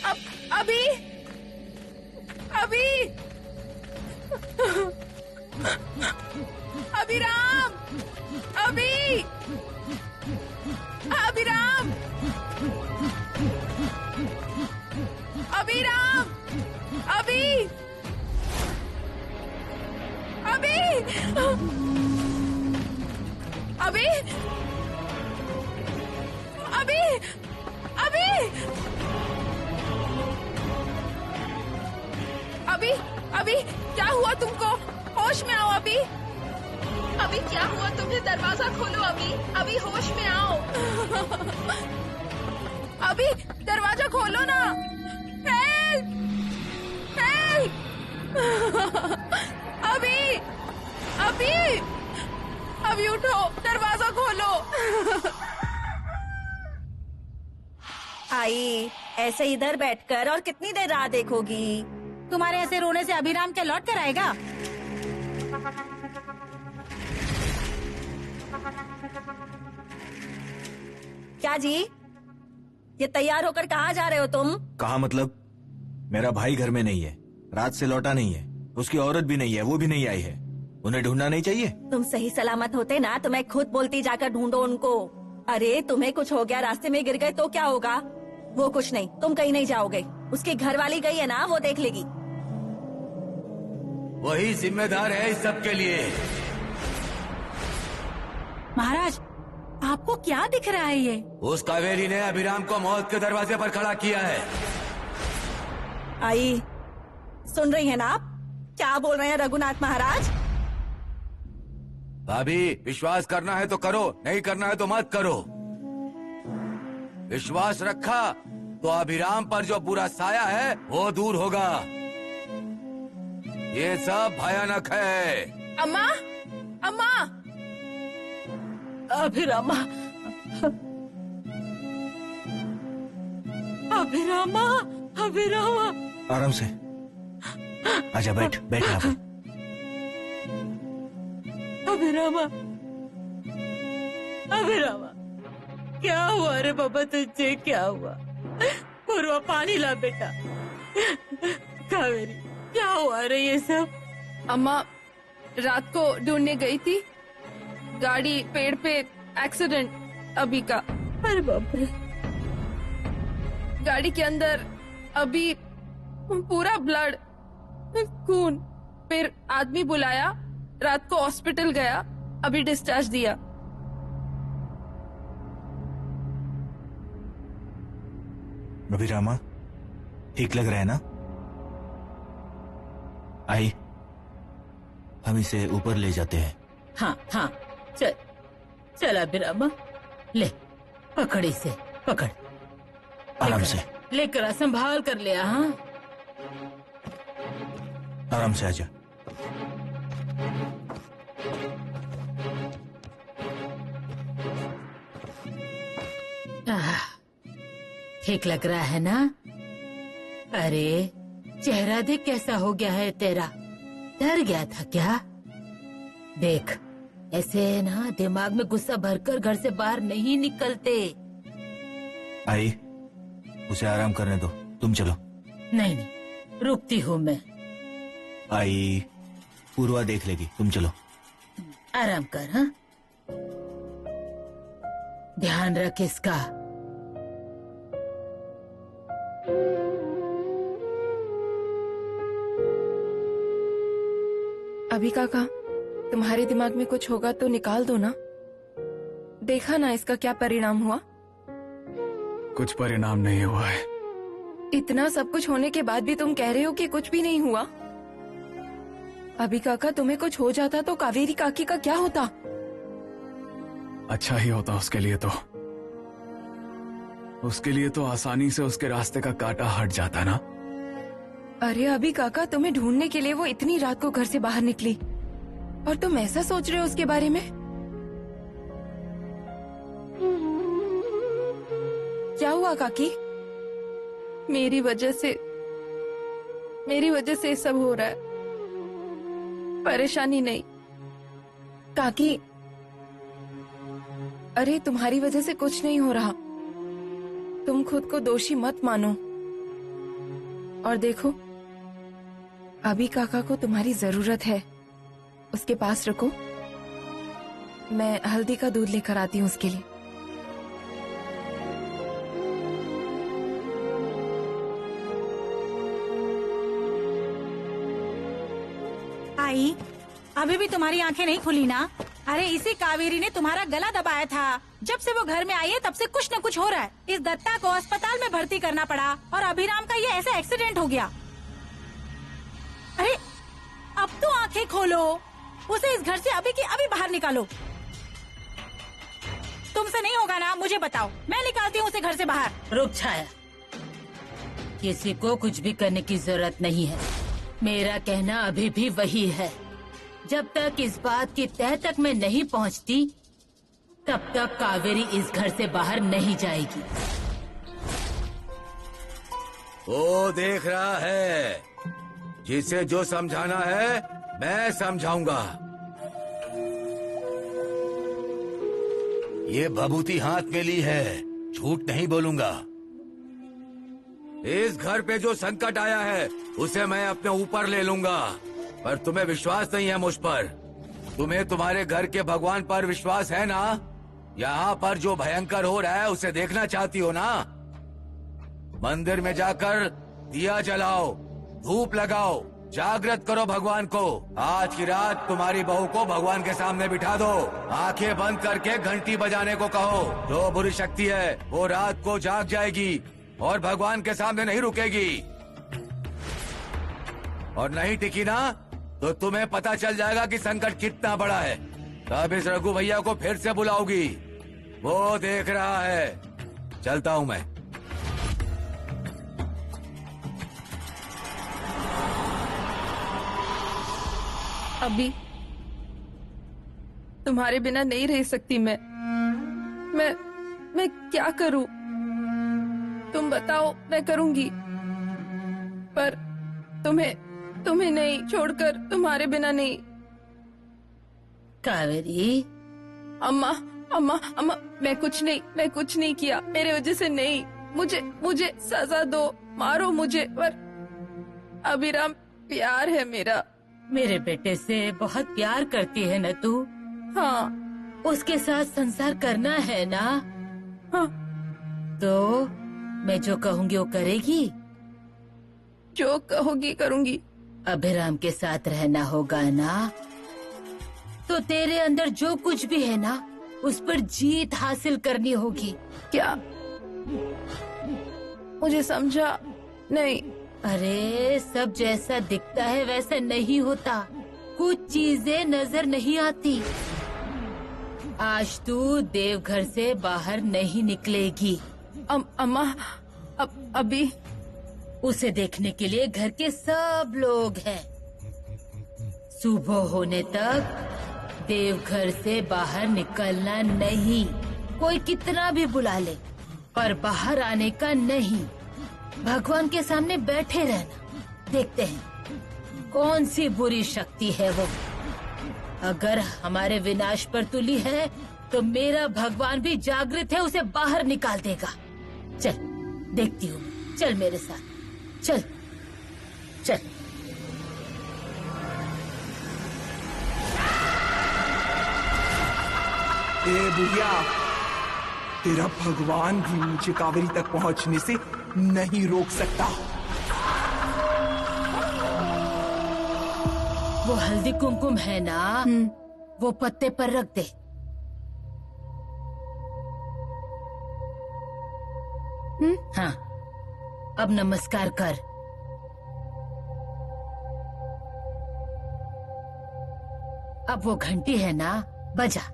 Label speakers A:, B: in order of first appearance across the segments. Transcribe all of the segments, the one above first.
A: अभी अभी अभिराम, अभी अभिराम, अभिराम, अभी अभी अभी अभी अभी अभी अभी क्या हुआ तुमको? होश में आओ अभी।
B: अभी क्या हुआ तुम्हें? दरवाजा खोलो अभी, अभी होश में आओ।
A: अभी दरवाजा खोलो ना। Help, help. अभी अभी अभी उठो, दरवाजा खोलो।
C: आई, ऐसे इधर बैठकर और कितनी देर राह देखोगी?
D: तुम्हारे ऐसे रोने से अभिराम क्या लौट कर आएगा?
C: क्या जी, ये तैयार होकर कहाँ जा रहे हो तुम?
E: कहाँ मतलब? मेरा भाई घर में नहीं है, रात से लौटा नहीं है, उसकी औरत भी नहीं है, वो भी नहीं आई है। उन्हें ढूंढना नहीं चाहिए?
C: तुम सही सलामत होते ना तो मैं खुद बोलती जाकर ढूंढो उनको। अरे तुम्हें कुछ हो गया, रास्ते में गिर गए तो क्या होगा? वो कुछ नहीं, तुम कहीं नहीं जाओगे। उसकी घरवाली गई है ना, वो देख लेगी।
F: वही जिम्मेदार है इस सब के लिए।
D: महाराज, आपको क्या दिख रहा है ये?
F: उस कावेरी ने अभिराम को मौत के दरवाजे पर खड़ा किया है।
C: आई, सुन रही है ना आप? क्या बोल रहे हैं रघुनाथ महाराज?
F: भाभी, विश्वास करना है तो करो, नहीं करना है तो मत करो। विश्वास रखा तो अभिराम पर जो बुरा साया है वो दूर होगा। ये सब भयानक है।
A: अम्मा, अम्मा,
B: अभिरामा, अभिरामा, अभिरामा।
E: आराम से आजा, बैठ बैठ यहाँ पे।
B: अभिरामा, अभिरामा, क्या हुआ रे बाबा तुझे? क्या हुआ? पूर्वा, पानी ला बेटा। कावेरी, क्या हुआ रे ये सब?
A: अम्मा रात को ढूंढने गई थी, गाड़ी पेड़ पे एक्सीडेंट अभी का।
B: अरे बाप रे।
A: गाड़ी के अंदर अभी पूरा ब्लड, खून। फिर आदमी बुलाया, रात को हॉस्पिटल गया, अभी डिस्चार्ज दिया।
E: अभिरामा, ठीक लग रहा है ना? आई, हम इसे ऊपर ले जाते हैं।
B: हाँ हाँ, चल चल अभिरामा, ले पकड़ इसे, पकड़।
E: आराम से,
B: लेकर आ, संभाल कर ले आ। हाँ,
E: आराम से आजा।
B: ठीक लग रहा है ना? अरे चेहरा देख कैसा हो गया है तेरा। डर गया था क्या? देख, ऐसे ना दिमाग में गुस्सा भरकर घर से बाहर नहीं निकलते।
E: आई, उसे आराम करने दो, तुम चलो।
B: नहीं नहीं, रुकती हूँ मैं।
E: आई, पूर्वा देख लेगी, तुम चलो।
B: आराम कर। हाँ, ध्यान रख इसका।
A: अभी काका, तुम्हारे दिमाग में कुछ होगा तो निकाल दो ना। देखा ना इसका क्या परिणाम हुआ?
G: कुछ परिणाम नहीं हुआ है।
A: इतना सब कुछ होने के बाद भी तुम कह रहे हो कि कुछ भी नहीं हुआ। अभी काका, तुम्हें कुछ हो जाता तो कावेरी काकी का क्या होता?
G: अच्छा ही होता उसके लिए तो। उसके लिए तो आसानी से उसके रास्ते का कांटा हट जाता ना।
A: अरे अभी काका, तुम्हें ढूंढने के लिए वो इतनी रात को घर से बाहर निकली और तुम ऐसा सोच रहे हो उसके बारे में? क्या हुआ काकी? मेरी वजह से ये सब हो रहा है। परेशानी नहीं काकी, अरे तुम्हारी वजह से कुछ नहीं हो रहा। तुम खुद को दोषी मत मानो। और देखो, अभी काका को तुम्हारी जरूरत है, उसके पास रखो। मैं हल्दी का दूध लेकर आती हूँ उसके लिए।
D: आई, अभी भी तुम्हारी आंखें नहीं खुली ना? अरे इसी कावेरी ने तुम्हारा गला दबाया था। जब से वो घर में आई है तब से कुछ न कुछ हो रहा है। इस दत्ता को अस्पताल में भर्ती करना पड़ा और अभिराम का ये ऐसा एक्सीडेंट हो गया। अरे अब तो आंखें खोलो, उसे इस घर से अभी की अभी बाहर निकालो। तुमसे नहीं होगा ना, मुझे बताओ, मैं निकालती हूँ उसे घर से बाहर।
B: रुक छाया, किसी को कुछ भी करने की जरूरत नहीं है। मेरा कहना अभी भी वही है, जब तक इस बात की तह तक मैं नहीं पहुंचती तब तक कावेरी इस घर से बाहर नहीं जाएगी।
F: वो देख रहा है, जिसे जो समझाना है मैं समझाऊंगा। ये भभूति हाथ में ली है, झूठ नहीं बोलूंगा। इस घर पे जो संकट आया है उसे मैं अपने ऊपर ले लूंगा, पर तुम्हें विश्वास नहीं है मुझ पर। तुम्हें तुम्हारे घर के भगवान पर विश्वास है ना? यहाँ पर जो भयंकर हो रहा है उसे देखना चाहती हो ना? मंदिर में जाकर दिया जलाओ, धूप लगाओ, जागृत करो भगवान को। आज की रात तुम्हारी बहू को भगवान के सामने बिठा दो, आंखें बंद करके घंटी बजाने को कहो। जो बुरी शक्ति है वो रात को जाग जाएगी और भगवान के सामने नहीं रुकेगी, और नहीं टिकी ना तो तुम्हें पता चल जाएगा कि संकट कितना बड़ा है। तब इस रघु भैया को फिर से बुलाओगी, वो देख रहा है। चलता हूँ मैं।
A: अभी तुम्हारे बिना नहीं रह सकती मैं क्या करूं? तुम बताओ, मैं करूंगी, पर तुम्हें नहीं छोड़कर, तुम्हारे बिना नहीं।
B: कावेरी,
A: अम्मा अम्मा अम्मा, मैं कुछ नहीं किया, मेरे वजह से नहीं। मुझे सजा दो, मारो मुझे, पर अभिराम प्यार है मेरा।
B: मेरे बेटे से बहुत प्यार करती है न तू?
A: हाँ।
B: उसके साथ संसार करना है ना?
A: हाँ।
B: तो मैं जो कहूँगी वो करेगी?
A: जो कहोगी करूँगी।
B: अभिराम के साथ रहना होगा ना? तो तेरे अंदर जो कुछ भी है ना, उस पर जीत हासिल करनी होगी।
A: क्या? मुझे समझा नहीं।
B: अरे सब जैसा दिखता है वैसा नहीं होता, कुछ चीजें नजर नहीं आती। आज तू देवघर से बाहर नहीं निकलेगी।
A: अम्मा, अभी
B: उसे देखने के लिए घर के सब लोग हैं। सुबह होने तक देवघर से बाहर निकलना नहीं। कोई कितना भी बुला ले, पर बाहर आने का नहीं। भगवान के सामने बैठे रहना। देखते हैं कौन सी बुरी शक्ति है वो। अगर हमारे विनाश पर तुली है तो मेरा भगवान भी जागृत है, उसे बाहर निकाल देगा। चल देखती हूँ, चल मेरे साथ, चल चल।
H: ए बुढ़िया, तेरा भगवान भी मुझे कावेरी तक पहुंचने से नहीं रोक सकता।
B: वो हल्दी कुमकुम है ना, वो पत्ते पर रख दे। हाँ, अब नमस्कार कर। अब वो घंटी है ना, बजा।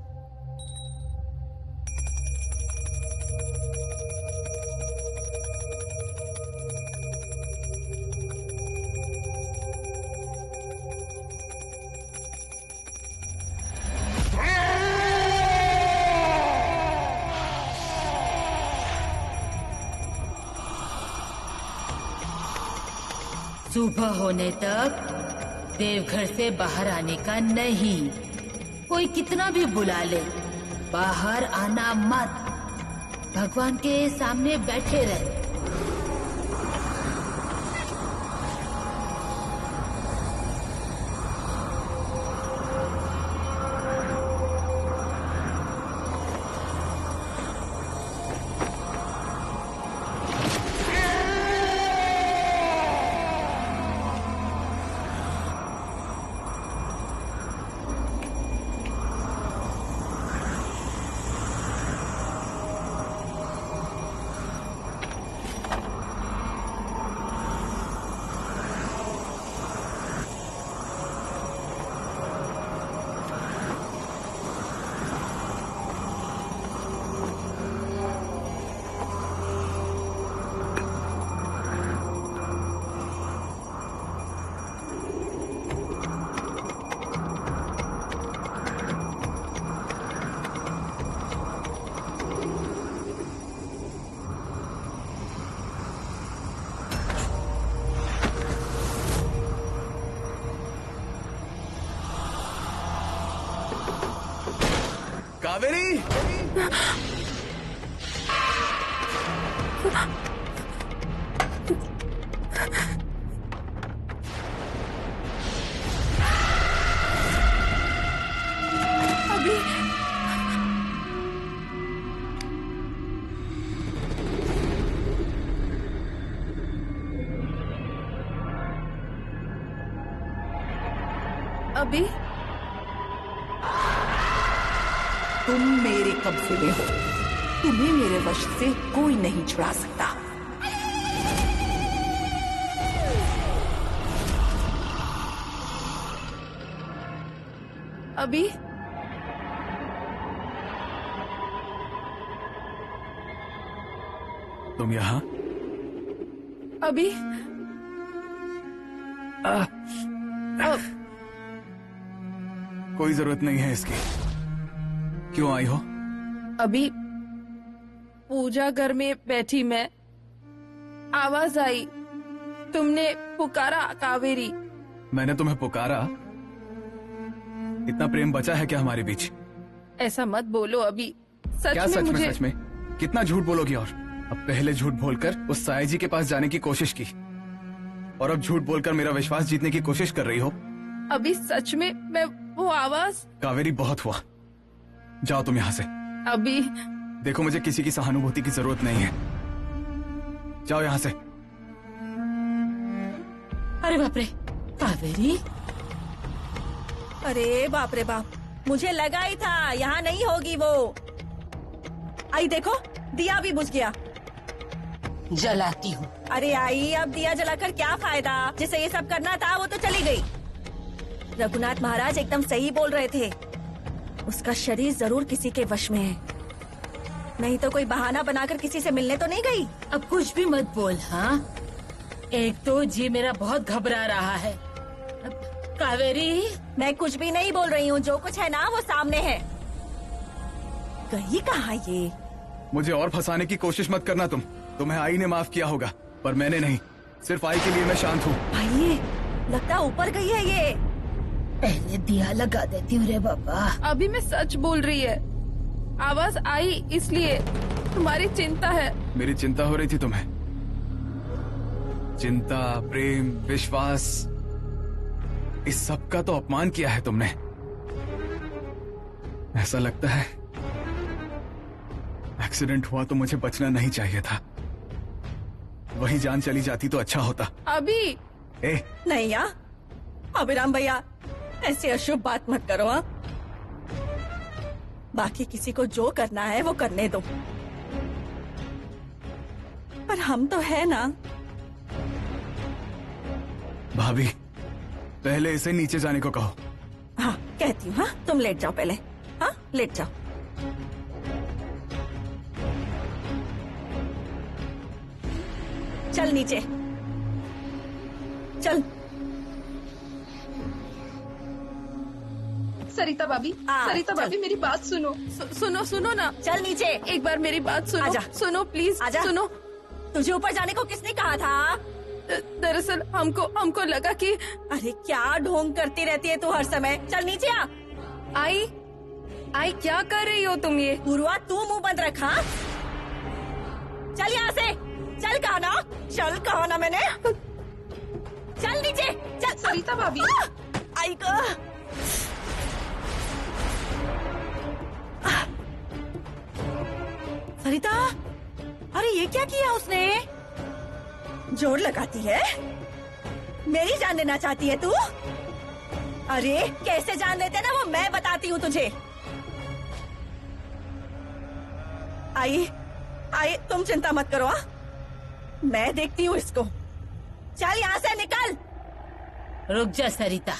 B: सुबह होने तक देवघर से बाहर आने का नहीं। कोई कितना भी बुला ले, बाहर आना मत। भगवान के सामने बैठे रहे।
G: कावेरी,
A: अभी अभी
C: तुम मेरे कब्जे में हो, तुम्हें मेरे वश से कोई नहीं छुड़ा सकता।
A: अभी
G: तुम यहाँ?
A: अभी
G: कोई जरूरत नहीं है इसकी। क्यों आई हो?
A: अभी पूजा घर में बैठी मैं, आवाज आई, तुमने पुकारा कावेरी।
G: मैंने तुम्हें पुकारा? इतना प्रेम बचा है क्या हमारे बीच?
A: ऐसा मत बोलो अभी, सच
G: क्या
A: में
G: सच
A: मुझे
G: में, सच में? कितना झूठ बोलोगी? और अब पहले झूठ बोलकर उस साई जी के पास जाने की कोशिश की, और अब झूठ बोलकर मेरा विश्वास जीतने की कोशिश कर रही हो।
A: अभी सच में मैं वो आवाज।
G: कावेरी बहुत हुआ, जाओ तुम यहाँ से।
A: अभी
G: देखो मुझे किसी की सहानुभूति की जरूरत नहीं है, जाओ यहाँ से।
B: अरे बाप रे, कावेरी,
C: अरे बाप रे बाप, मुझे लगा ही था यहाँ नहीं होगी वो। आई देखो, दिया भी बुझ गया।
B: जलाती हूँ।
C: अरे आई, अब दिया जलाकर क्या फायदा? जिसे ये सब करना था वो तो चली गई। रघुनाथ महाराज एकदम सही बोल रहे थे, उसका शरीर जरूर किसी के वश में है, नहीं तो कोई बहाना बनाकर किसी से मिलने तो नहीं गई।
B: अब कुछ भी मत बोल। हाँ, एक तो जी मेरा बहुत घबरा रहा है। कावेरी,
C: मैं कुछ भी नहीं बोल रही हूँ, जो कुछ है ना वो सामने है। गई कहाँ ये?
G: मुझे और फंसाने की कोशिश मत करना तुम। तुम्हें आई ने माफ किया होगा, पर मैंने नहीं। सिर्फ आई के लिए मैं शांत हूँ।
C: भाई, लगता ऊपर गई है ये।
B: पहले दिया लगा देती हूँ रे बाबा।
A: अभी मैं सच बोल रही है, आवाज आई इसलिए तुम्हारी चिंता है।
G: मेरी चिंता हो रही थी तुम्हें? चिंता, प्रेम, विश्वास, इस सब का तो अपमान किया है तुमने। ऐसा लगता है एक्सीडेंट हुआ तो मुझे बचना नहीं चाहिए था, वही जान चली जाती तो अच्छा होता।
A: अभी
G: ए,
C: नहीं यार, अभिराम भैया, ऐसे अशुभ बात मत करो। हाँ, बाकी किसी को जो करना है वो करने दो, पर हम तो है ना।
G: भाभी, पहले इसे नीचे जाने को कहो।
C: हाँ कहती हूँ। हाँ, तुम लेट जाओ पहले। हाँ, लेट जाओ। चल नीचे चल।
A: सरिता भाभी, सरिता भाभी मेरी बात सुनो। सुनो सुनो ना,
C: चल नीचे।
A: एक बार मेरी बात सुनो।
C: आजा।
A: सुनो प्लीज,
C: आजा।
A: सुनो।
C: तुझे ऊपर जाने को किसने कहा था?
A: दरअसल हमको लगा कि।
C: अरे क्या ढोंग करती रहती है तू हर समय। चल नीचे आ।
A: आई क्या कर रही हो तुम ये?
C: पूर्वा, तू मुंह बंद रखा। चल यहाँ से। चल कहा ना, चल कहा ना मैंने। चल नीचे चल।
A: सरिता भाभी,
C: आई को। सरिता, अरे ये क्या किया उसने? जोर लगाती है, मेरी जान लेना चाहती है तू? अरे कैसे जान लेते ना वो मैं बताती हूँ तुझे। आई, तुम चिंता मत करो। मैं देखती हूँ इसको। चल यहाँ से निकल।
B: रुक जा सरिता,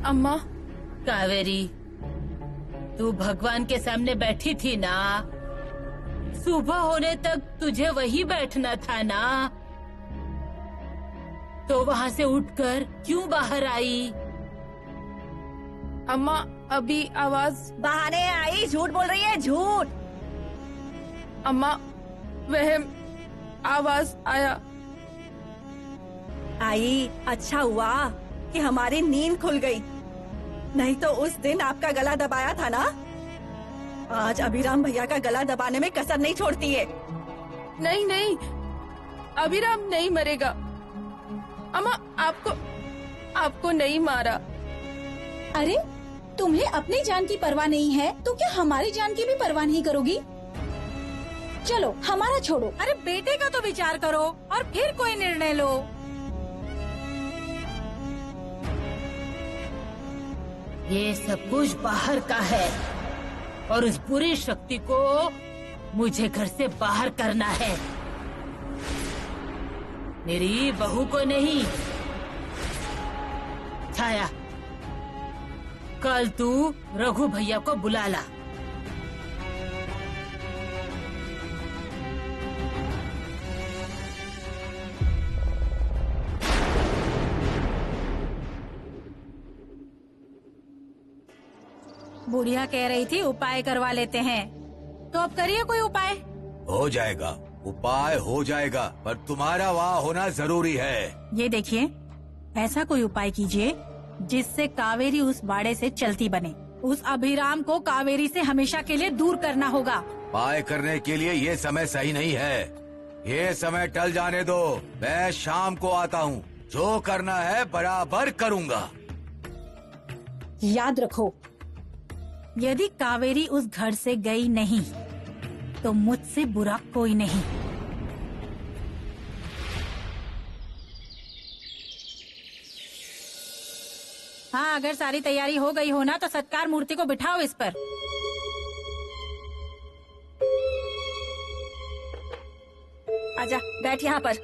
A: अम्मा।
B: कावेरी, तू भगवान के सामने बैठी थी ना, सुबह होने तक तुझे वही बैठना था ना, तो वहाँ से उठकर क्यों बाहर आई?
A: अम्मा, अभी आवाज।
C: बहाने आई, झूठ बोल रही है, झूठ।
A: अम्मा, वह आवाज आया।
C: आई, अच्छा हुआ कि हमारी नींद खुल गई। नहीं तो उस दिन आपका गला दबाया था ना, आज अभिराम भैया का गला दबाने में कसर नहीं छोड़ती है।
A: नहीं नहीं, अभिराम नहीं मरेगा। अम्मा आपको नहीं मारा।
I: अरे तुम्हें अपनी जान की परवाह नहीं है तो क्या हमारी जान की भी परवाह नहीं करोगी? चलो हमारा छोड़ो।
D: अरे बेटे का तो विचार करो और फिर कोई निर्णय लो।
B: ये सब कुछ बाहर का है और उस बुरी शक्ति को मुझे घर से बाहर करना है, मेरी बहू को नहीं। छाया, कल तू रघु भैया को बुला ला।
D: बुढ़िया कह रही थी उपाय करवा लेते हैं, तो अब करिए कोई उपाय।
F: हो जाएगा, उपाय हो जाएगा, पर तुम्हारा वहाँ होना जरूरी है।
D: ये देखिए, ऐसा कोई उपाय कीजिए जिससे कावेरी उस बाड़े से चलती बने। उस अभिराम को कावेरी से हमेशा के लिए दूर करना होगा।
F: उपाय करने के लिए ये समय सही नहीं है, ये समय टल जाने दो। मैं शाम को आता हूँ, जो करना है बराबर करूँगा।
I: याद रखो,
D: यदि कावेरी उस घर से गई नहीं तो मुझसे बुरा कोई नहीं। हाँ, अगर सारी तैयारी हो गई हो ना तो सत्कार मूर्ति को बिठाओ इस पर।
C: आजा, बैठ यहाँ पर।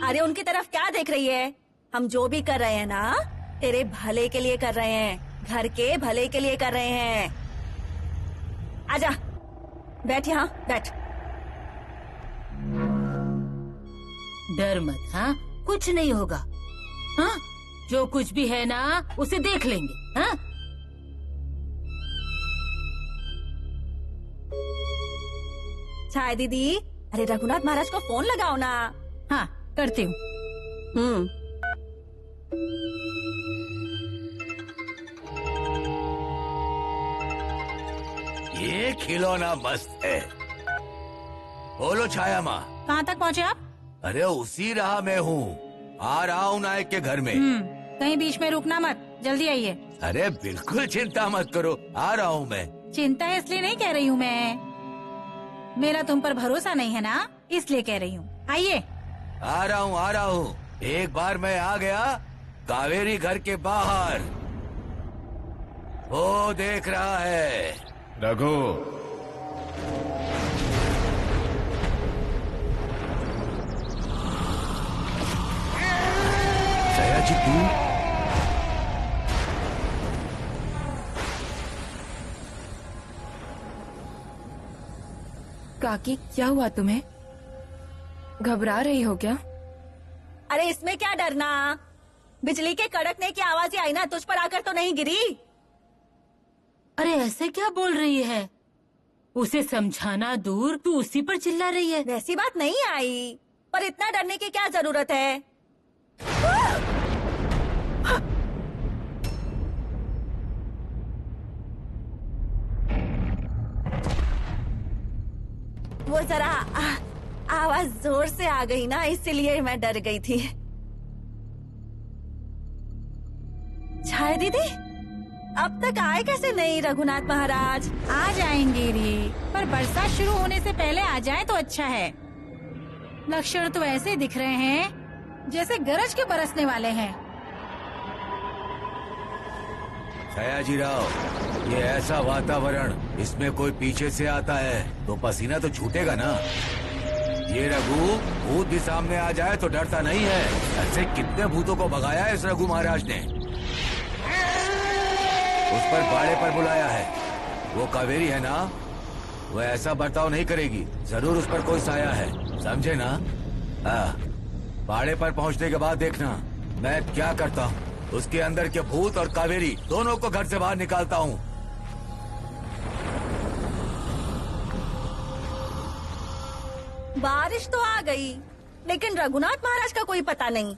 C: अरे उनकी तरफ क्या देख रही है? हम जो भी कर रहे हैं ना, तेरे भले के लिए कर रहे हैं, घर के भले के लिए कर रहे हैं। आजा, बैठ यहाँ, बैठ।
B: डर मत, हाँ, कुछ नहीं होगा। हाँ, जो कुछ भी है ना उसे देख लेंगे। हाँ,
C: छाया दीदी, अरे रघुनाथ महाराज को फोन लगाओ ना।
D: हाँ, करती हूँ।
F: ये खिलौना मस्त है। बोलो छाया माँ।
D: कहाँ तक पहुँचे आप?
F: अरे उसी राह में हूँ, आ रहा हूँ नायक के घर में।
D: कहीं बीच में रुकना मत, जल्दी आइए।
F: अरे बिल्कुल चिंता मत करो, आ रहा हूँ मैं।
D: चिंता इसलिए नहीं कह रही हूँ मैं, मेरा तुम पर भरोसा नहीं है ना, इसलिए कह रही हूँ। आइए।
F: आ रहा हूँ। एक बार मैं आ गया कावेरी घर के बाहर, वो देख रहा है।
G: रघु,
F: छाया जी तू?
A: काकी, क्या हुआ तुम्हें? घबरा रही हो क्या?
C: अरे इसमें क्या डरना, बिजली के कड़कने की आवाज आई ना, तुझ पर आकर तो नहीं गिरी।
B: अरे ऐसे क्या बोल रही है? उसे समझाना दूर, तू उसी पर चिल्ला रही है।
C: वैसी बात नहीं आई, पर इतना डरने की क्या जरूरत है? वो जरा आवाज जोर से आ गई ना, इसलिए मैं डर गई थी। छाया दीदी, अब तक आए कैसे नहीं रघुनाथ महाराज?
D: आ जाएंगे रे, पर बरसात शुरू होने से पहले आ जाए तो अच्छा है। लक्षण तो ऐसे दिख रहे हैं जैसे गरज के बरसने वाले हैं।
F: सयाजी राव, ये ऐसा वातावरण, इसमें कोई पीछे से आता है तो पसीना तो छूटेगा ना। ये रघु भूत भी सामने आ जाए तो डरता नहीं है। ऐसे कितने भूतों को भगाया है इस रघु महाराज ने। उस पर बाड़े पर बुलाया है, वो कावेरी है ना, वो ऐसा बर्ताव नहीं करेगी। जरूर उस पर कोई साया है, समझे ना? बाड़े पर पहुंचने के बाद देखना मैं क्या करता हूँ। उसके अंदर के भूत और कावेरी दोनों को घर से बाहर निकालता हूँ।
C: बारिश तो आ गई, लेकिन रघुनाथ महाराज का कोई पता नहीं।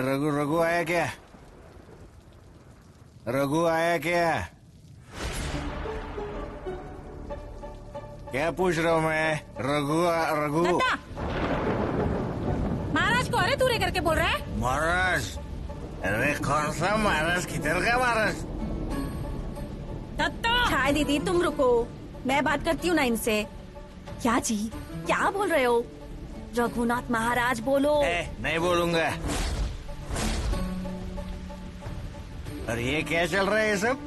E: रघु रघु आया क्या? रघु आया क्या? क्या पूछ रहा हूँ मैं? रघु रघु
D: दत्ता! महाराज को अरे तूरे करके बोल रहा है?
E: महाराज? अरे कौन सा महाराज? किधर का महाराज?
D: दत्ता!
C: हाय दीदी, तुम रुको, मैं बात करती हूँ ना इनसे। क्या जी, क्या बोल रहे हो? रघुनाथ महाराज बोलो।
E: नहीं बोलूंगा। और ये क्या चल रहा है ये सब?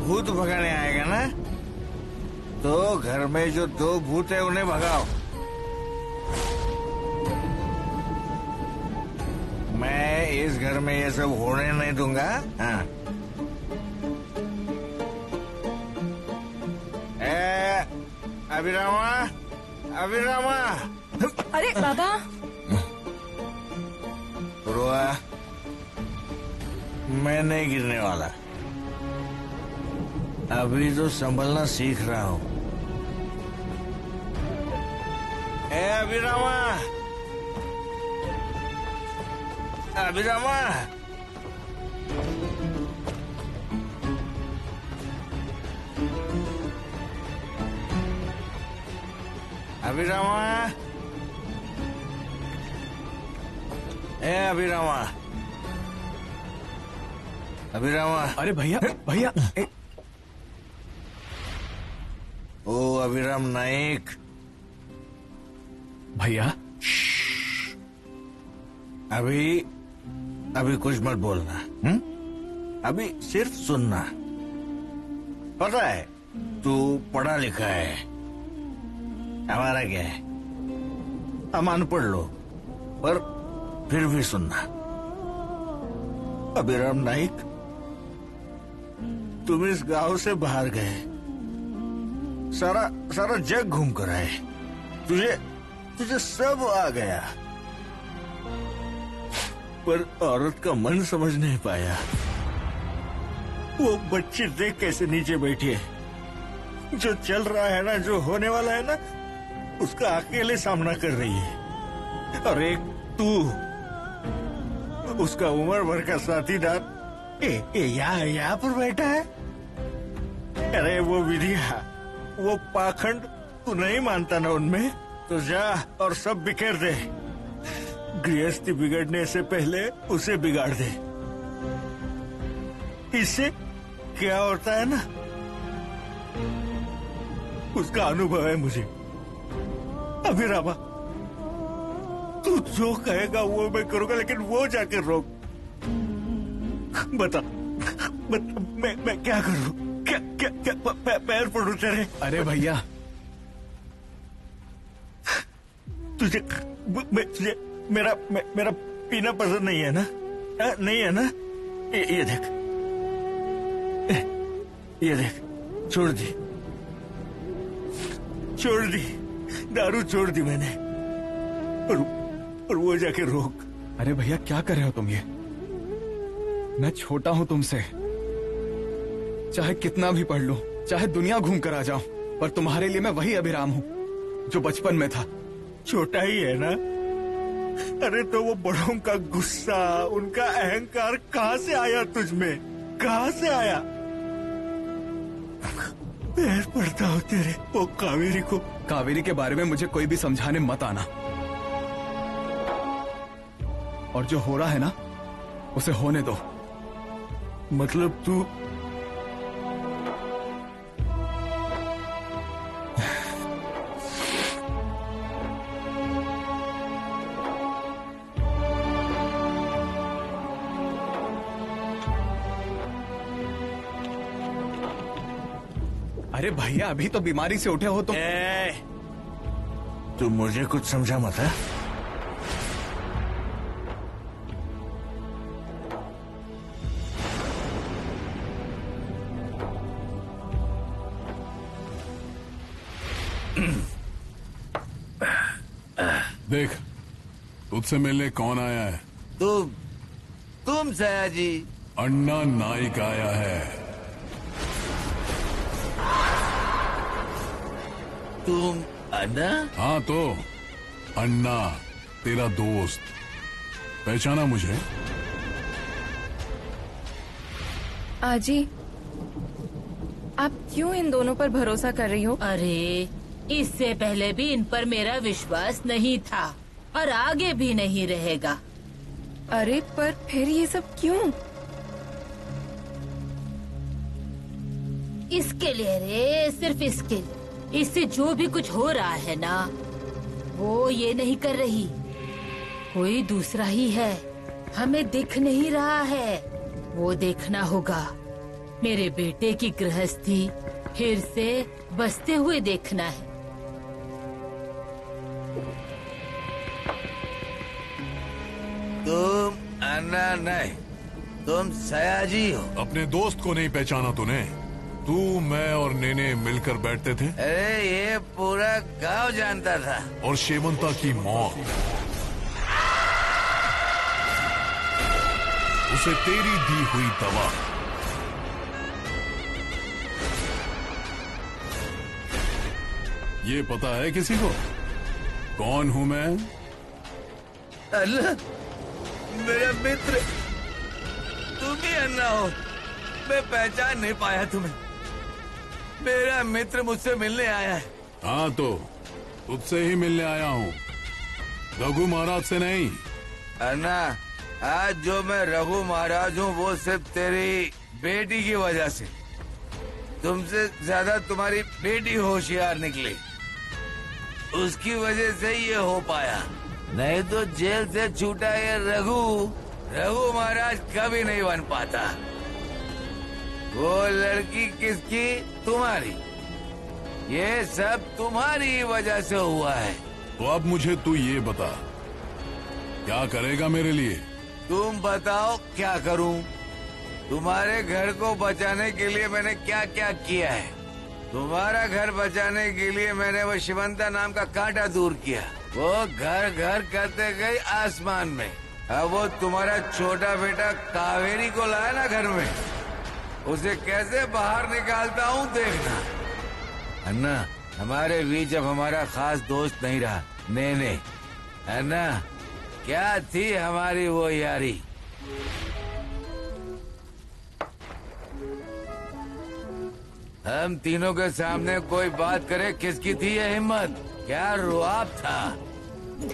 E: भूत भगाने आएगा ना? तो घर में जो 2 भूत है उन्हें भगाओ। मैं इस घर में ये सब होने नहीं दूंगा। हाँ। अभिरामा, अभिरामा।
A: अरे बाबा,
E: रुआ, मैं नहीं गिरने वाला। अभी तो संभलना सीख रहा हूँ। अभिरामा, अभिरामा। अभिरामा, अभिरामा, अभिरामा।
G: अरे भैया भैया।
E: ओ अभिराम नाइक।
G: भैया
E: अभी कुछ मत बोलना। अभी सिर्फ सुनना। पता है तू पढ़ा लिखा है, हमारा क्या है, हम अनपढ़ लोग, पर फिर भी सुनना। अभिराम नाइक, तुम इस गांव से बाहर गए, सारा जग घूम कर आए, तुझे सब आ गया, पर औरत का मन समझ नहीं पाया। वो बच्ची देख कैसे नीचे बैठी है। जो चल रहा है ना, जो होने वाला है ना, उसका अकेले सामना कर रही है। और एक तू, उसका उम्र भर का साथीदार यहाँ पर बैठा है। अरे वो विधिया, वो पाखंड तू नहीं मानता ना उनमें, तो जा और सब बिखेर दे। गृहस्थी बिगड़ने से पहले उसे बिगाड़ दे। इससे क्या होता है ना, उसका अनुभव है मुझे। अभिरामा, तू जो कहेगा वो मैं करूंगा, लेकिन वो जाकर रोक। बता मैं क्या करूं? क्या पैर पड़ू तेरे?
G: अरे भैया,
E: तुझे मेरा पीना पसंद नहीं है ना? नहीं है ना? ये देख, छोड़ दी दारू छोड़ दी मैंने, और वो जाके रोक।
G: अरे भैया क्या कर रहे हो तुम ये? मैं छोटा हूं तुमसे, चाहे कितना भी पढ़ लूं, चाहे दुनिया घूम कर आ जाऊं, पर तुम्हारे लिए मैं वही अभिराम हूं जो बचपन में था।
E: छोटा ही है ना? अरे तो वो बड़ों का गुस्सा, उनका अहंकार कहाँ से आया तुझ में? कहाँ से आया? पैर पड़ता हो तेरे वो कावेरी को।
G: कावेरी के बारे में मुझे कोई भी समझाने मत आना, और जो हो रहा है ना उसे होने दो।
E: मतलब तू
G: अरे भैया, अभी तो बीमारी से उठे हो तुम।
E: तू मुझे कुछ समझा मत है?
J: देख, तुझसे मिलने कौन आया है?
F: तुम सयाजी।
J: अन्ना नाइक आया है।
F: तुम अन्ना?
J: हाँ तो अन्ना, तेरा दोस्त। पहचाना मुझे?
A: आजी, आप क्यों इन दोनों पर भरोसा कर रही हो?
B: अरे इससे पहले भी इन पर मेरा विश्वास नहीं था और आगे भी नहीं रहेगा।
A: अरे पर फिर ये सब क्यों?
B: इसके लिए रे, सिर्फ इसके लिए। इससे जो भी कुछ हो रहा है ना, वो ये नहीं कर रही, कोई दूसरा ही है। हमें दिख नहीं रहा है, वो देखना होगा। मेरे बेटे की गृहस्थी फिर से बसते हुए देखना है।
F: तुम अन्ना नहीं, तुम सयाजी हो।
J: अपने दोस्त को नहीं पहचाना तूने? तू, मैं और नेने मिलकर बैठते थे।
F: अरे ये पूरा गांव जानता था।
J: और शेमंता की मौत, उसे तेरी दी हुई दवा। ये पता है किसी को कौन हूँ मैं?
F: अल्लाह, मेरा मित्र, तुम ही अन्ना हो। मैं पहचान नहीं पाया तुम्हें। मेरा मित्र मुझसे मिलने आया है।
J: हाँ तो तुझसे ही मिलने आया हूँ, रघु महाराज से नहीं।
F: अन्ना, आज जो मैं रघु महाराज हूँ वो सिर्फ तेरी बेटी की वजह से। तुमसे ज्यादा तुम्हारी बेटी होशियार निकली, उसकी वजह से ये हो पाया। नहीं तो जेल से छूटा ये रघु महाराज कभी नहीं बन पाता। वो लड़की किसकी? तुम्हारी। ये सब तुम्हारी वजह से हुआ है।
J: तो अब मुझे तू ये बता, क्या करेगा मेरे लिए?
F: तुम बताओ क्या करूं? तुम्हारे घर को बचाने के लिए मैंने क्या क्या किया है। तुम्हारा घर बचाने के लिए मैंने वो शिवंता नाम का कांटा दूर किया। वो घर घर करते गई आसमान में। अब वो तुम्हारा छोटा बेटा कावेरी को लाया ना घर में, उसे कैसे बाहर निकालता हूँ देखना। अन्ना, हमारे बीच अब हमारा खास दोस्त नहीं रहा, नेने। अन्ना, क्या थी हमारी वो यारी। हम तीनों के सामने कोई बात करे, किसकी थी ये हिम्मत? क्या रुआब था।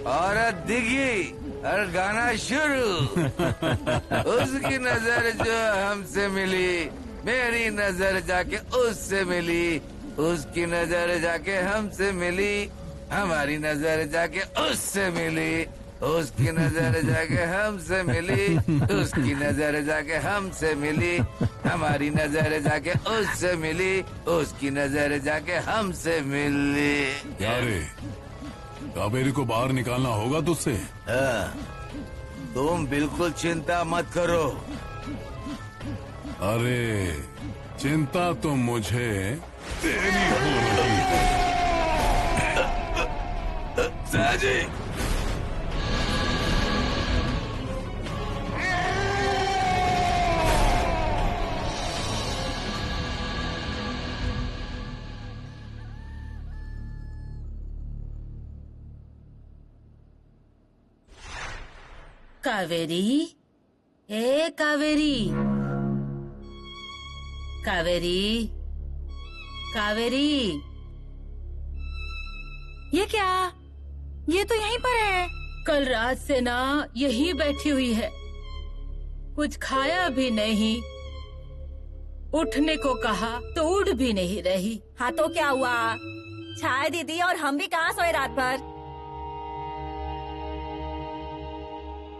F: औरत दिखी और गाना शुरू। उसकी नजर जो हमसे मिली, मेरी नजर जाके उससे मिली, उसकी नजर जाके हमसे मिली, हमारी नजर जाके उससे मिली, उसकी नजर जाके हमसे मिली, उसकी नजर जाके हमसे मिली, हमारी नजर जाके उससे मिली, उसकी नजर जाके हमसे मिली।
J: क्या रे, कावेरी को बाहर निकालना होगा तुझसे?
F: हाँ, तुम बिल्कुल चिंता मत करो।
J: अरे चिंता तो मुझे तेरी हो रही है।
F: साजी,
B: कावेरी, ए कावेरी, कावेरी, कावेरी।
D: ये क्या? ये तो यहीं पर है।
B: कल रात से ना यही बैठी हुई है, कुछ खाया भी नहीं, उठने को कहा तो उठ भी नहीं रही।
C: हाँ तो क्या हुआ? छाया दीदी और हम भी कहाँ सोए रात भर।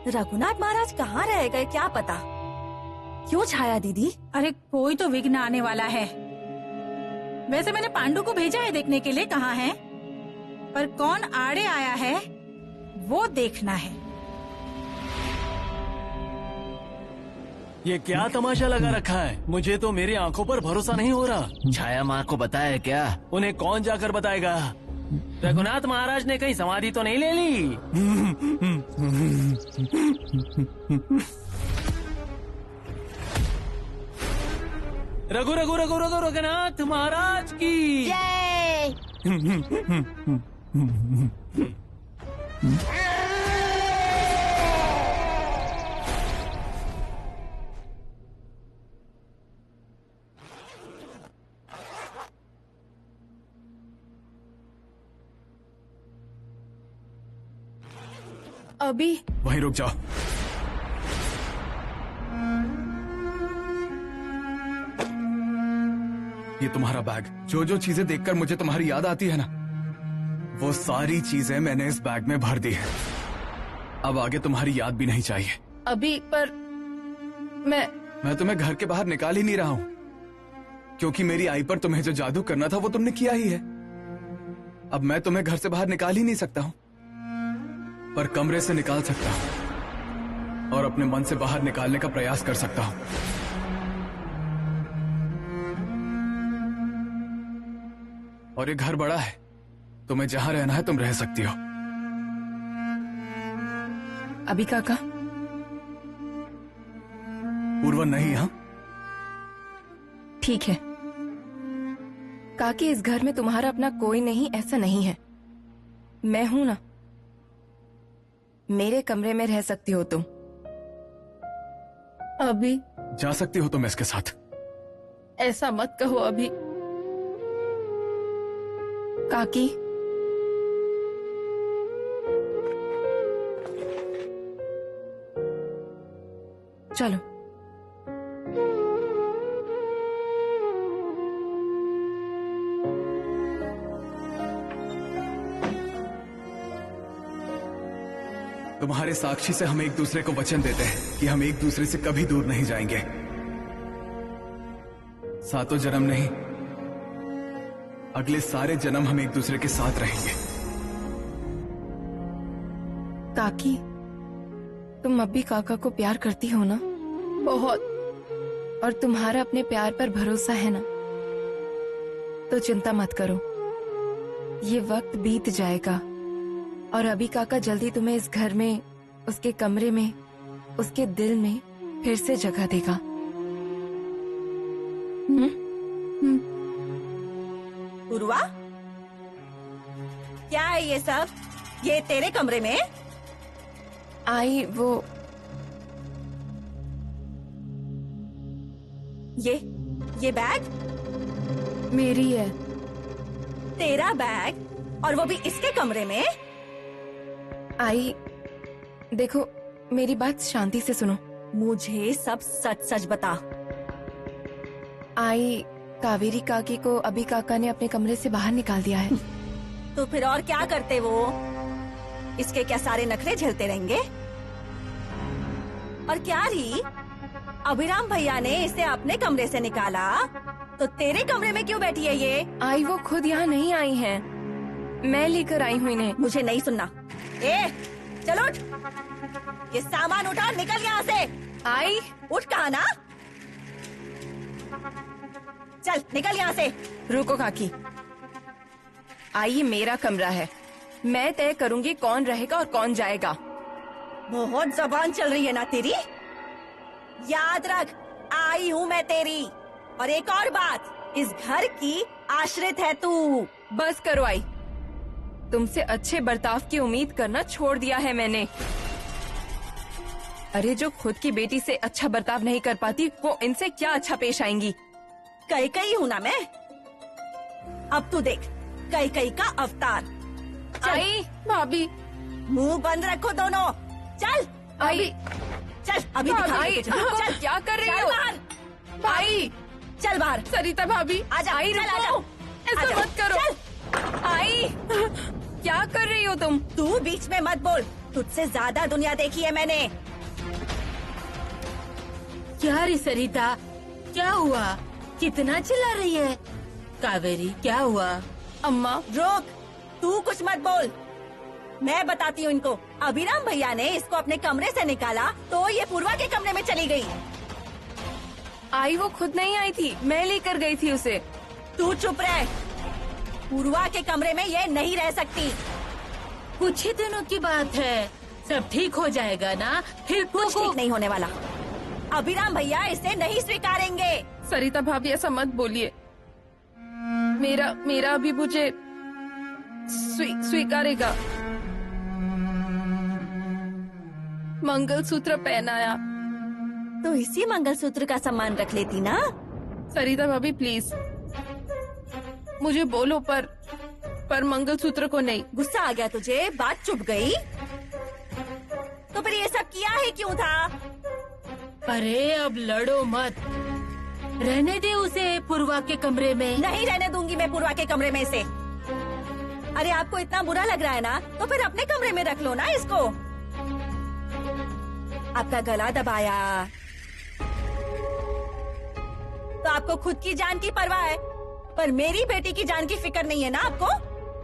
C: रघुनाथ महाराज कहाँ रह गए क्या पता। क्यों छाया दीदी?
D: अरे कोई तो विघ्न आने वाला है। वैसे मैंने पांडु को भेजा है देखने के लिए कहाँ है, पर कौन आड़े आया है वो देखना है।
K: ये क्या तमाशा लगा रखा है? मुझे तो मेरी आंखों पर भरोसा नहीं हो रहा।
F: छाया माँ को बताया क्या?
K: उन्हें कौन जाकर बताएगा? रघुनाथ महाराज ने कहीं समाधि तो नहीं ले ली? रघु रघु रघु रघु रघुनाथ महाराज की
B: जय।
A: अभी
G: वहीं रुक जाओ। ये तुम्हारा बैग। जो जो चीजें देखकर मुझे तुम्हारी याद आती है ना, वो सारी चीजें मैंने इस बैग में भर दी है। अब आगे तुम्हारी याद भी नहीं चाहिए।
A: अभी पर मैं
G: तुम्हें घर के बाहर निकाल ही नहीं रहा हूं, क्योंकि मेरी आई पर तुम्हें जो जादू करना था वो तुमने किया ही है। अब मैं तुम्हें घर से बाहर निकाल ही नहीं सकता हूं, पर कमरे से निकाल सकता हूं और अपने मन से बाहर निकालने का प्रयास कर सकता हूं। और ये घर बड़ा है, तुम्हें जहां रहना है तुम रह सकती हो।
A: अभी काका।
G: पूर्व नहीं। हाँ
A: ठीक है काकी, इस घर में तुम्हारा अपना कोई नहीं, ऐसा नहीं है। मैं हूं ना, मेरे कमरे में रह सकती हो तुम। अभी
G: जा सकती हो तुम इसके साथ।
A: ऐसा मत कहो अभी। काकी चलो।
G: तुम्हारे साक्षी से हम एक दूसरे को वचन देते हैं कि हम एक दूसरे से कभी दूर नहीं जाएंगे। सातों जन्म नहीं, अगले सारे जन्म हम एक दूसरे के साथ रहेंगे।
A: काकी तुम अब भी काका को प्यार करती हो ना? बहुत। और तुम्हारा अपने प्यार पर भरोसा है ना? तो चिंता मत करो, ये वक्त बीत जाएगा और अभी काका जल्दी तुम्हें इस घर में, उसके कमरे में, उसके दिल में फिर से जगह देगा।
C: पूर्वा, क्या है ये सब? ये तेरे कमरे में?
A: आई वो
C: ये बैग
A: मेरी है।
C: तेरा बैग? और वो भी इसके कमरे में?
A: आई देखो, मेरी बात शांति से सुनो।
C: मुझे सब सच सच बता।
A: आई कावेरी काकी को अभी काका ने अपने कमरे से बाहर निकाल दिया है।
C: तो फिर और क्या करते वो? इसके क्या सारे नखरे झेलते रहेंगे? और क्या री, अभिराम भैया ने इसे अपने कमरे से निकाला तो तेरे कमरे में क्यों बैठी है ये?
A: आई वो खुद यहाँ नहीं आई हैं, मैं लेकर आई हूँ इन्हें।
C: मुझे नहीं सुनना। चलो उठ, ये सामान उठा, निकल यहाँ से।
A: आई
C: उठ, कहा ना? चल निकल यहाँ से।
A: रुको काकी, आई ये मेरा कमरा है, मैं तय करूंगी कौन रहेगा और कौन जाएगा।
C: बहुत जबान चल रही है ना तेरी? याद रख, आई हूँ मैं तेरी। और एक और बात, इस घर की आश्रित है तू।
A: बस करो आई, तुमसे अच्छे बर्ताव की उम्मीद करना छोड़ दिया है मैंने। अरे जो खुद की बेटी से अच्छा बर्ताव नहीं कर पाती, वो इनसे क्या अच्छा पेश आएंगी।
C: कई हूँ ना मैं। अब तू देख, कई का अवतार।
A: आई भाभी,
C: मुंह बंद रखो दोनों। चल
A: आई,
C: चल अभी
A: आई,
C: चल।
A: क्या कर रही हो? आई
C: चल बाहर।
A: सरिता भाभी,
C: आजा,
A: आई
C: चल,
A: रुको,
C: आजा।
A: ऐसा मत करो।
C: चल।
A: आई क्या कर रही हो तुम?
C: तू बीच में मत बोल, तुझसे ज्यादा दुनिया देखी है मैंने।
B: क्या रे सरिता, क्या हुआ? कितना चिल्ला रही है? कावेरी क्या हुआ?
A: अम्मा
C: रोक, तू कुछ मत बोल, मैं बताती हूँ इनको। अभिराम भैया ने इसको अपने कमरे से निकाला तो ये पूर्वा के कमरे में चली गई।
A: आई वो खुद नहीं आई थी, मैं लेकर गई थी उसे।
C: तू चुप रह, पूर्वा के कमरे में ये नहीं रह सकती।
B: कुछ ही दिनों की बात है, सब ठीक हो जाएगा ना? फिर
C: कुछ ठीक नहीं होने वाला। अभिराम भैया इसे नहीं स्वीकारेंगे।
A: सरिता भाभी ऐसा मत बोलिए, मेरा अभी मुझे स्वीकारेगा। मंगलसूत्र पहनाया।
C: तो इसी मंगलसूत्र का सामान रख लेती ना।
A: सरिता भाभी प्लीज मुझे बोलो, पर मंगलसूत्र को नहीं।
C: गुस्सा आ गया तुझे? बात चुप गई? तो फिर ये सब किया है क्यों था?
B: अरे अब लड़ो मत, रहने दे उसे पूर्वा के कमरे में।
C: नहीं रहने दूंगी मैं पूर्वा के कमरे में से। अरे आपको इतना बुरा लग रहा है ना, तो फिर अपने कमरे में रख लो ना इसको। आपका गला दबाया तो आपको खुद की जान की परवाह है, पर मेरी बेटी की जान की फिक्र नहीं है ना आपको।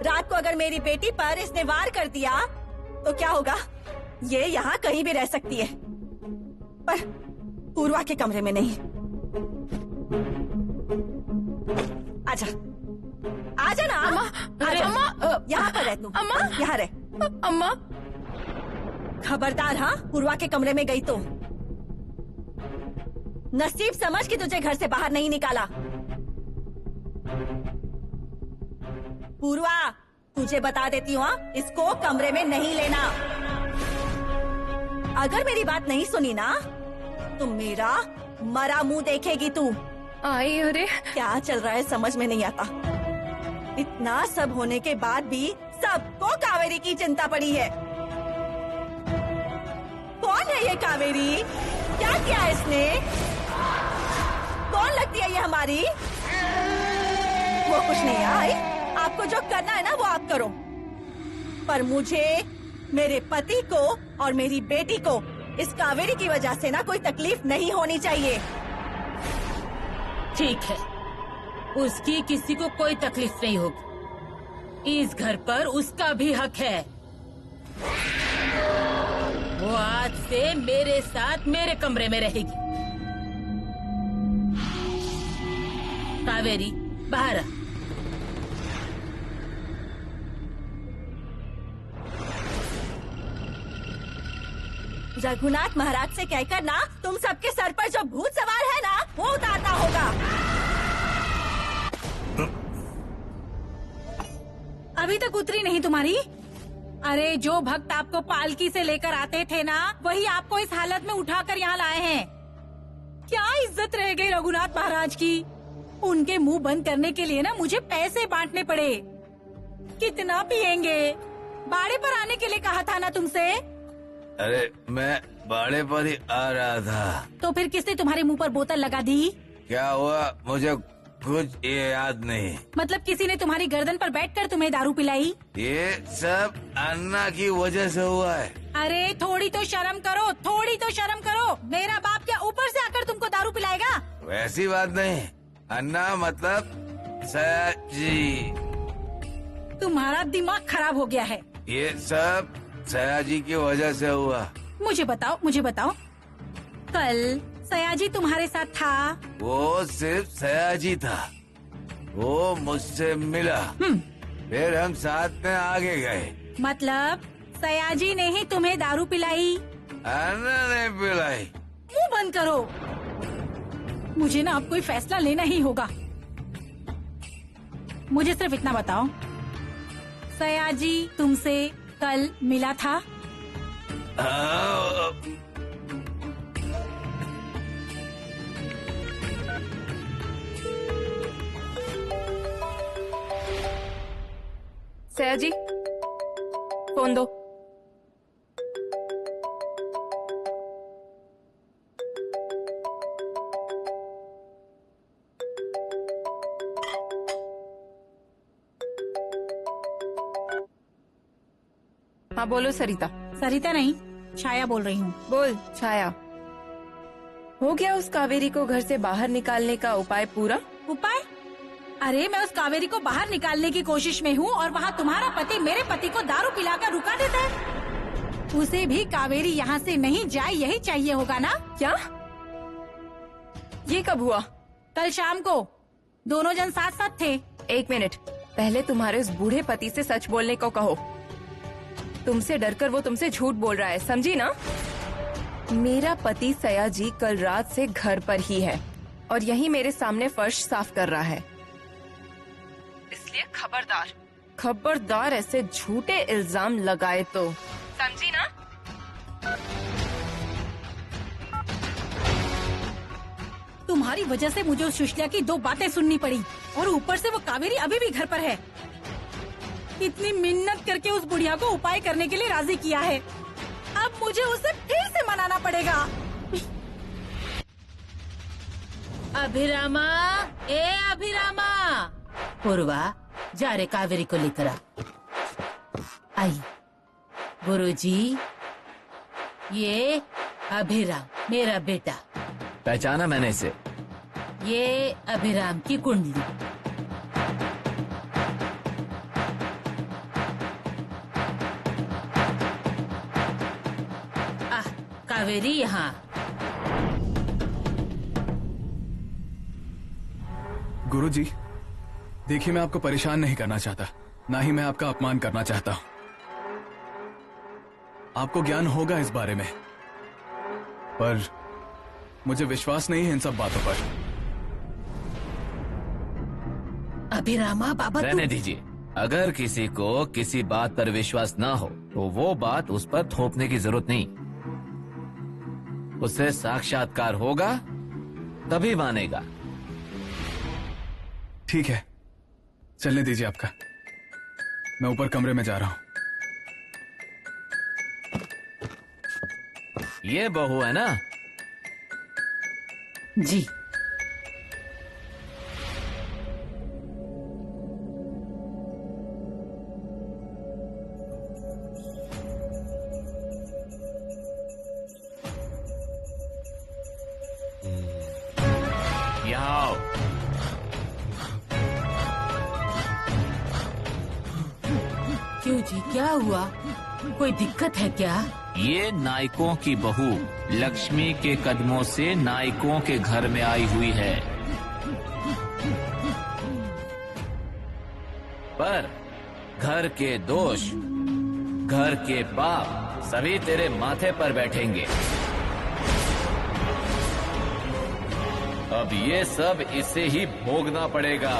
C: रात को अगर मेरी बेटी पर इसने वार कर दिया तो क्या होगा? ये यहाँ कहीं भी रह सकती है, पर पूर्वा के कमरे में नहीं। आजा आजा ना।
A: अरे अम्मा,
C: यहाँ पर रह तू।
A: अम्मा,
C: यहाँ रह।
A: अम्मा
C: खबरदार, हाँ पूर्वा के कमरे में गई तो नसीब समझ कि तुझे घर से बाहर नहीं निकाला। पूर्वा तुझे बता देती हूँ, इसको कमरे में नहीं लेना। अगर मेरी बात नहीं सुनी ना तो मेरा मरा मुंह देखेगी तू।
A: आई, अरे
C: क्या चल रहा है समझ में नहीं आता। इतना सब होने के बाद भी सबको कावेरी की चिंता पड़ी है। कौन है ये कावेरी? क्या किया इसने? कौन लगती है ये हमारी? वो कुछ नहीं आई, आपको जो करना है ना वो आप करो, पर मुझे, मेरे पति को और मेरी बेटी को इस कावेरी की वजह से ना कोई तकलीफ नहीं होनी चाहिए।
B: ठीक है, उसकी किसी को कोई तकलीफ नहीं होगी। इस घर पर उसका भी हक है। वो आज से मेरे साथ मेरे कमरे में रहेगी। कावेरी बाहर आ।
C: रघुनाथ महाराज से कहकर ना तुम सबके सर पर जो भूत सवार है ना वो उतारना होगा।
D: अभी तक उतरी नहीं तुम्हारी? अरे जो भक्त आपको पालकी से लेकर आते थे ना, वही आपको इस हालत में उठाकर यहाँ लाए हैं। क्या इज्जत रह गई रघुनाथ महाराज की? उनके मुंह बंद करने के लिए ना मुझे पैसे बांटने पड़े। कितना पिएंगे? बाड़े पर आने के लिए कहा था ना तुमसे।
F: अरे मैं बाड़े पर ही आ रहा था।
D: तो फिर किसने तुम्हारे मुंह पर बोतल लगा दी?
F: क्या हुआ मुझे कुछ ये याद नहीं।
D: मतलब किसी ने तुम्हारी गर्दन पर बैठकर तुम्हें दारू पिलाई?
F: ये सब अन्ना की वजह से हुआ है।
D: अरे थोड़ी तो शर्म करो, थोड़ी तो शर्म करो। मेरा बाप क्या ऊपर से आकर तुमको दारू पिलाएगा?
F: वैसी बात नहीं, अन्ना मतलब सयाजी।
D: तुम्हारा दिमाग खराब हो गया है।
F: ये सब सयाजी की वजह से हुआ।
D: मुझे बताओ, मुझे बताओ, कल सयाजी तुम्हारे साथ था?
F: वो सिर्फ सयाजी था। वो मुझसे मिला, फिर हम साथ में आगे गए।
D: मतलब सयाजी ने ही तुम्हें दारू पिलाई?
F: अन्ना ने पिलाई।
D: मुंह बंद करो। मुझे ना अब कोई फैसला लेना ही होगा। मुझे सिर्फ इतना बताओ, सयाजी तुमसे कल मिला था?
A: सयाजी फोन दो। हाँ बोलो सरिता।
D: सरिता नहीं, छाया बोल रही हूँ।
A: बोल छाया, हो गया उस कावेरी को घर से बाहर निकालने का उपाय पूरा?
D: उपाय? अरे मैं उस कावेरी को बाहर निकालने की कोशिश में हूँ और वहाँ तुम्हारा पति मेरे पति को दारू पिलाकर रुका देता है। उसे भी कावेरी यहाँ से नहीं जाए यही चाहिए होगा ना?
A: क्या? ये कब हुआ?
D: कल शाम को दोनों जन साथ साथ थे।
A: एक मिनट, पहले तुम्हारे उस बूढ़े पति से सच बोलने को कहो। तुमसे डरकर वो तुमसे झूठ बोल रहा है, समझी ना? मेरा पति सयाजी कल रात से घर पर ही है और यही मेरे सामने फर्श साफ कर रहा है, इसलिए खबरदार, खबरदार ऐसे झूठे इल्जाम लगाए तो, समझी ना?
D: तुम्हारी वजह से मुझे उस सुशल्या की 2 बातें सुननी पड़ी और ऊपर से वो कावेरी अभी भी घर पर है। इतनी मिन्नत करके उस बुढ़िया को उपाय करने के लिए राजी किया है, अब मुझे उसे फिर से मनाना पड़ेगा।
B: अभिरामा, ए अभिरामा, पूर्वा जा रे कावेरी को लेकर आ। आई गुरुजी, ये अभिराम मेरा बेटा।
F: पहचाना मैंने इसे।
B: ये अभिराम की कुंडली। कावेरी यहाँ।
G: गुरुजी, देखिए मैं आपको परेशान नहीं करना चाहता, ना ही मैं आपका अपमान करना चाहता हूँ। आपको ज्ञान होगा इस बारे में, पर मुझे विश्वास नहीं है इन सब बातों पर।
B: अभिरामा बाबा
F: रहने दीजिए। अगर किसी को किसी बात पर विश्वास ना हो तो वो बात उस पर थोपने की जरूरत नहीं। उसे साक्षात्कार होगा तभी मानेगा।
G: ठीक है, चलने दीजिए आपका। मैं ऊपर कमरे में जा रहा हूँ।
F: ये बहू है ना?
B: जी।
F: यहाँ आओ।
B: क्यों जी, क्या हुआ? कोई दिक्कत है क्या?
L: ये नायकों की बहू लक्ष्मी के कदमों से नायकों के घर में आई हुई है,
F: पर घर के दोष, घर के पाप सभी तेरे माथे पर बैठेंगे। अब ये सब इसे ही भोगना पड़ेगा।